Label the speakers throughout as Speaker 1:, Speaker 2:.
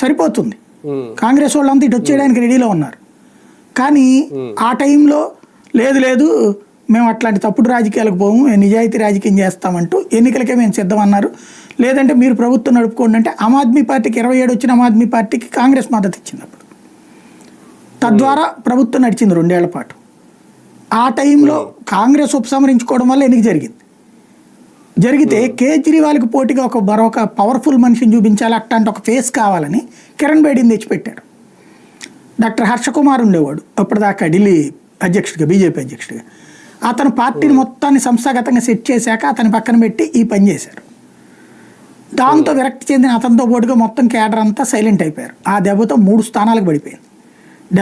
Speaker 1: సరిపోతుంది. కాంగ్రెస్ వాళ్ళంతా ఇటు వచ్చేయడానికి రెడీలో ఉన్నారు. కానీ ఆ టైంలో లేదు లేదు మేము అట్లాంటి తప్పుడు రాజకీయాలకు పోము, మేము నిజాయితీ రాజకీయం చేస్తామంటూ ఎన్నికలకే మేము సిద్ధమన్నారు. లేదంటే మీరు ప్రభుత్వం నడుపుకోండి అంటే ఆమ్ ఆద్మీ పార్టీకి 27 వచ్చిన ఆమ్ ఆద్మీ పార్టీకి కాంగ్రెస్ మద్దతు ఇచ్చింది అప్పుడు. తద్వారా ప్రభుత్వం నడిచింది 2 ఏళ్ల పాటు. ఆ టైంలో కాంగ్రెస్ ఉపసంహరించుకోవడం వల్ల ఎన్నిక జరిగితే కేజ్రీవాల్కి పోటీగా మరొక పవర్ఫుల్ మనిషిని చూపించాలి, అట్లాంటి ఒక ఫేస్ కావాలని కిరణ్ బేడీని తెచ్చిపెట్టారు. డాక్టర్ హర్షకుమార్ ఉండేవాడు అప్పటిదాకా ఢిల్లీ అధ్యక్షుడిగా, బీజేపీ అధ్యక్షుడిగా. అతను పార్టీని మొత్తాన్ని సంస్థాగతంగా సెట్ చేశాక అతని పక్కన పెట్టి ఈ పని చేశారు. దాంతో విరక్తి చెందిన అతనితో పాటుగా మొత్తం కేడర్ అంతా సైలెంట్ అయిపోయారు. ఆ దెబ్బతో 3 స్థానాలకు పడిపోయింది.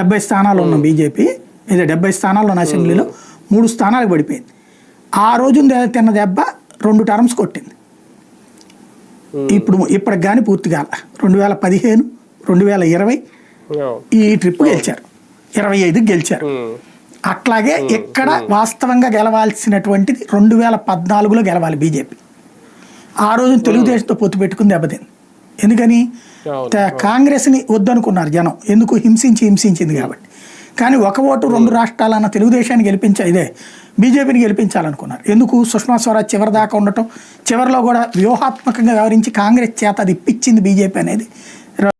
Speaker 1: 70 స్థానాలు ఉన్న బీజేపీ, 70 స్థానాలు ఉన్న అసెంబ్లీలో 3 స్థానాలకు పడిపోయింది. ఆ రోజు తిన్న దెబ్బ 2 టర్మ్స్ కొట్టింది. ఇప్పటికి కానీ పూర్తి కాల. 2015, 2020 ఈ ట్రిప్ గెలిచారు, 25 గెలిచారు. అట్లాగే ఇక్కడ వాస్తవంగా గెలవాల్సినటువంటిది 2014లో గెలవాలి బీజేపీ. ఆ రోజు తెలుగుదేశంతో పొత్తు పెట్టుకుని దెబ్బతింది. ఎందుకని కాంగ్రెస్ని వద్దనుకున్నారు జనం, ఎందుకు హింసించింది కాబట్టి. కానీ 1 ఓటు 2 రాష్ట్రాలన్న తెలుగుదేశాన్ని బీజేపీని గెలిపించాలనుకున్నారు. ఎందుకు? సుష్మా స్వరాజ్ చివరి దాకా ఉండటం, చివరిలో కూడా వ్యూహాత్మకంగా వ్యవహరించి కాంగ్రెస్ చేత అది ఇప్పించింది బీజేపీ అనేది